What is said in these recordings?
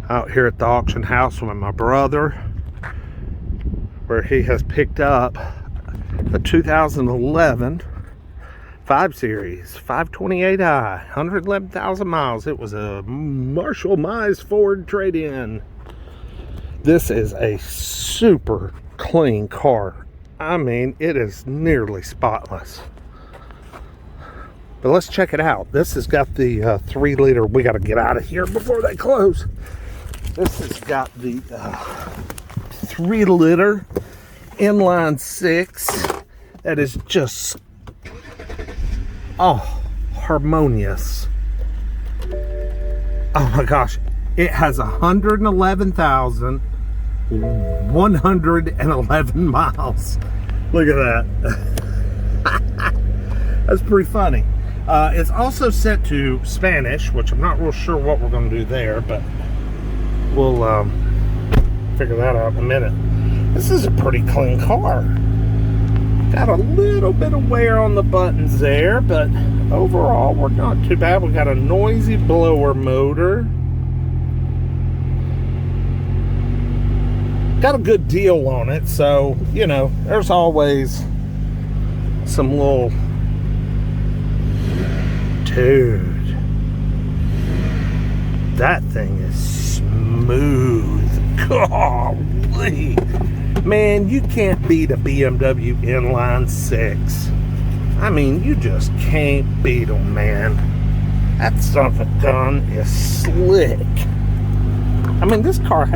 out here at the auction house with my brother, where he has picked up a 2011 5 Series 528i, 111,000 miles. It was a Marshall Mize Ford trade-in. This is a super clean car. I mean, it is nearly spotless. But let's check it out. This has got the 3-liter. We got to get out of here before they close. This has got the 3-liter inline 6 that is just harmonious. Oh my gosh, it has 111,111 miles. Look at that. That's pretty funny. It's also set to Spanish, which I'm not real sure what we're going to do there, but we'll figure that out in a minute. This is a pretty clean car. Got a little bit of wear on the buttons there, but overall we're not too bad. We got a noisy blower motor. Got a good deal on it, so you know, there's always some little... Dude, that thing is smooth. Golly. Man, you can't beat a BMW inline 6. I mean, you just can't beat them, man. That son of a gun is slick. I mean, this car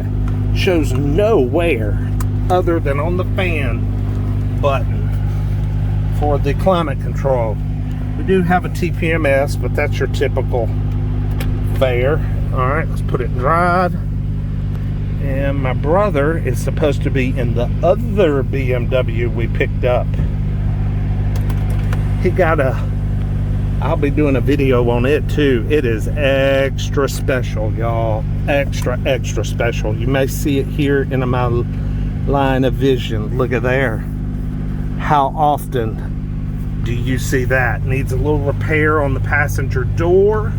shows no wear other than on the fan button for the climate control. We do have a TPMS, but that's your typical fare. All right, let's put it in drive. And my brother is supposed to be in the other BMW we picked up. He got I'll be doing a video on it too. It is extra special, y'all. Extra special. You may see it here in my line of vision. Look at there. How often do you see that? Needs a little repair on the passenger door.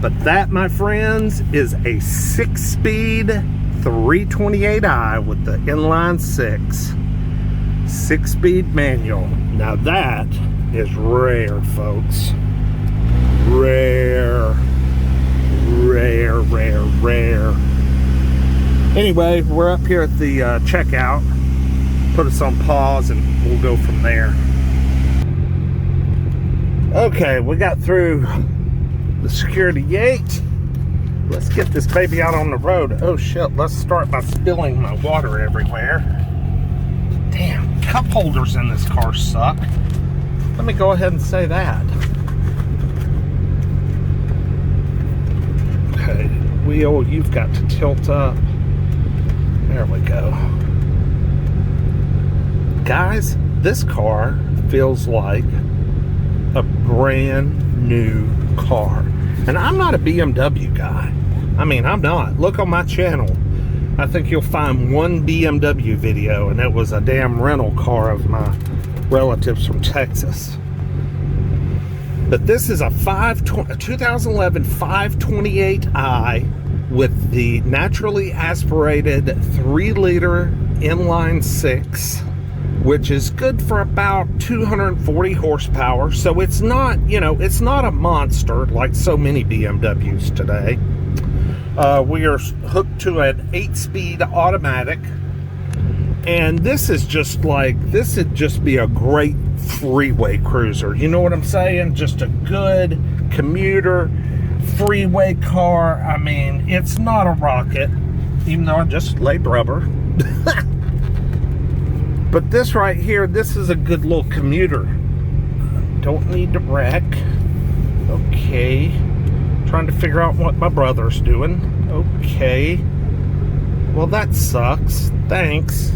But that, my friends, is a 6-speed 328i with the inline 6. 6-speed manual. Now that is rare, folks. Rare. Anyway, we're up here at the checkout. Put us on pause and we'll go from there. Okay, we got through the security gate. Let's get this baby out on the road. Oh shit, let's start by spilling my water everywhere. Damn, cup holders in this car suck. Let me go ahead and say that. Okay, wheel, you've got to tilt up. There we go. Guys, this car feels like a brand new car. And I'm not a BMW guy. I mean, I'm not. Look on my channel. I think you'll find one BMW video, and it was a damn rental car of my relatives from Texas. But this is a 2011 528i with the naturally aspirated 3-liter inline 6, which is good for about 240 horsepower. So it's not, you know, it's not a monster like so many BMWs today. We are hooked to an 8-speed automatic. And this is just like, this would just be a great freeway cruiser. You know what I'm saying? Just a good commuter freeway car. I mean, it's not a rocket, even though I just laid rubber. But this right here, this is a good little commuter. Don't need to wreck. Okay. Trying to figure out what my brother's doing. Okay. Well, that sucks. Thanks.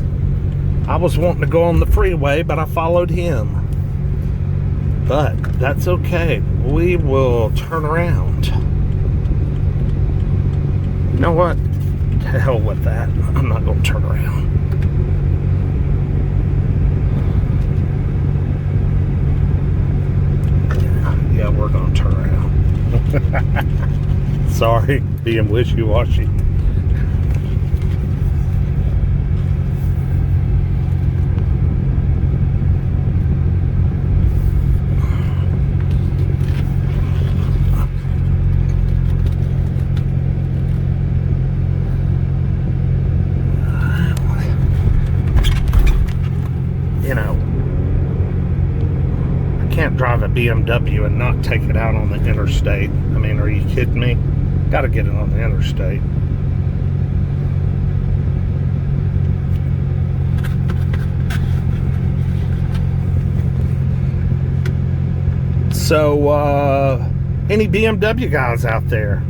I was wanting to go on the freeway, but I followed him. But that's okay. We will turn around. You know what? To hell with that. I'm not going to turn around. Yeah, we're going to turn around. Sorry, being wishy-washy. BMW and not take it out on the interstate. I mean, are you kidding me? Gotta get it on the interstate. So, any BMW guys out there,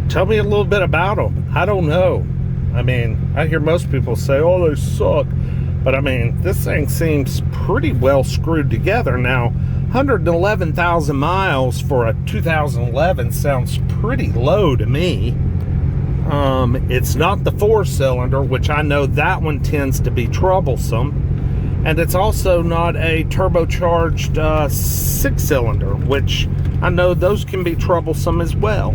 tell me a little bit about them. I don't know. I mean, I hear most people say, oh, they suck. But I mean, this thing seems pretty well screwed together. Now, 111,000 miles for a 2011 sounds pretty low to me. It's not the 4-cylinder, which I know that one tends to be troublesome. And it's also not a turbocharged 6-cylinder, which I know those can be troublesome as well.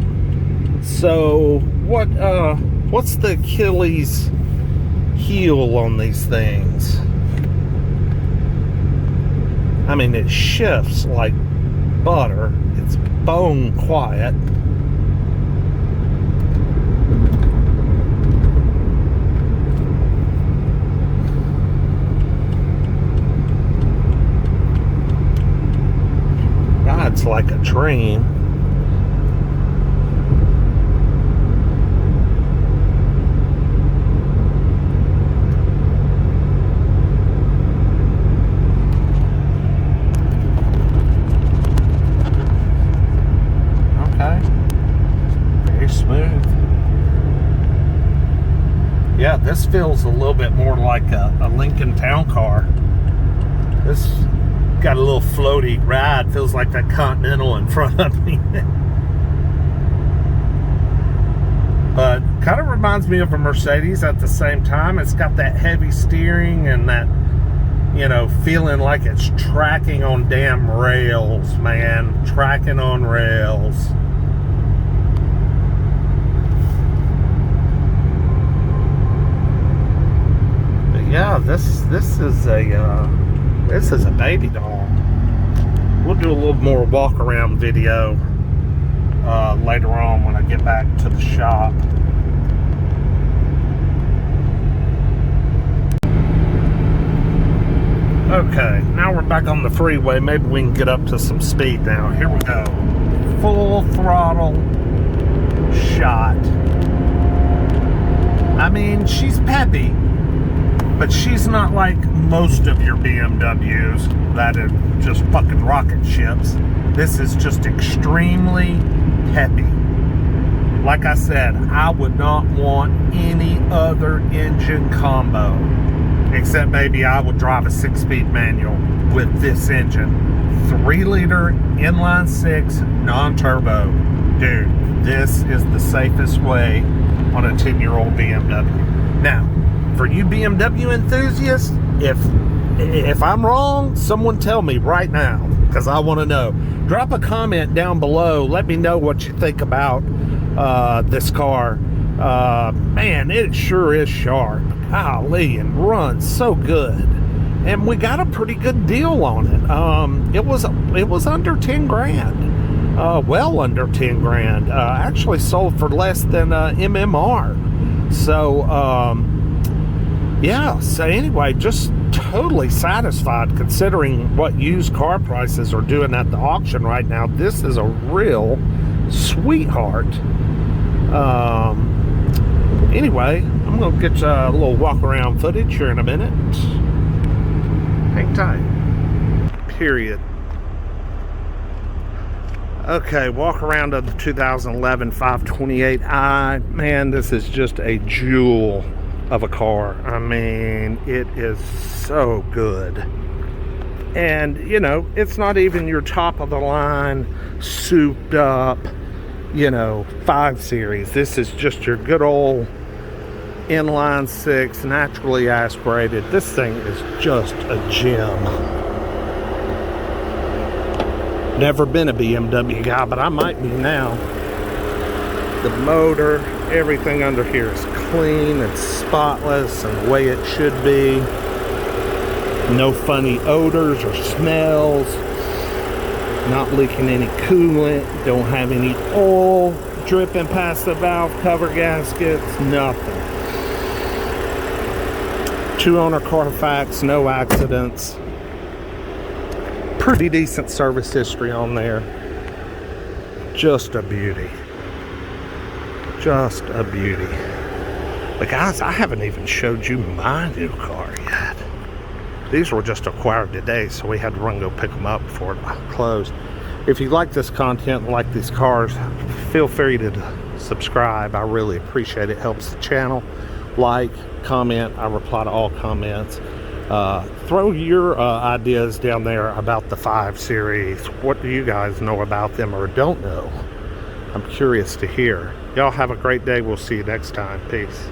So what's the Achilles heel on these things? I mean, it shifts like butter. It's bone quiet. It's like a dream. Okay. Very smooth. Yeah, this feels a little bit more like a Lincoln Town Car. This got a little floaty ride. Feels like that Continental in front of me. But kind of reminds me of a Mercedes at the same time. It's got that heavy steering and that, you know, feeling like it's tracking on damn rails, man. Tracking on rails. But yeah, this is a baby doll. We'll do a little more walk around video later on when I get back to the shop. Okay, now we're back on the freeway. Maybe we can get up to some speed now. Here we go. Full throttle shot. I mean, she's peppy, but she's not like most of your BMWs that are just fucking rocket ships. This is just extremely peppy. Like I said, I would not want any other engine combo, except maybe I would drive a 6-speed manual with this engine. 3-liter inline 6 non-turbo. Dude, this is the safest way on a 10-year-old BMW. Now, for you BMW enthusiasts, if I'm wrong, someone tell me right now, because I want to know. Drop a comment down below. Let me know what you think about this car. Man, it sure is sharp. Golly, and runs so good. And we got a pretty good deal on it. It was under 10 grand. Well under 10 grand. Actually sold for less than MMR. So, yeah, so anyway, just totally satisfied considering what used car prices are doing at the auction right now. This is a real sweetheart. Anyway, I'm going to get a little walk around footage here in a minute. Hang tight. Period. Okay, walk around of the 2011 528i. Man, this is just a jewel of a car. I mean, it is so good. And, you know, it's not even your top of the line, souped up, you know, 5 Series. This is just your good old inline 6, naturally aspirated. This thing is just a gem. Never been a BMW guy, but I might be now. The motor, everything under here is clean and spotless and the way it should be. No funny odors or smells. Not leaking any coolant. Don't have any oil dripping past the valve cover gaskets. Nothing. 2-owner Carfax, no accidents. Pretty decent service history on there. Just a beauty. Just a beauty. But guys, I haven't even showed you my new car yet. These were just acquired today, so we had to run go pick them up before it closed. If you like this content and like these cars, feel free to subscribe. I really appreciate it. Helps the channel. Like, comment. I reply to all comments. Throw your ideas down there about the 5 Series. What do you guys know about them or don't know? I'm curious to hear. Y'all have a great day. We'll see you next time. Peace.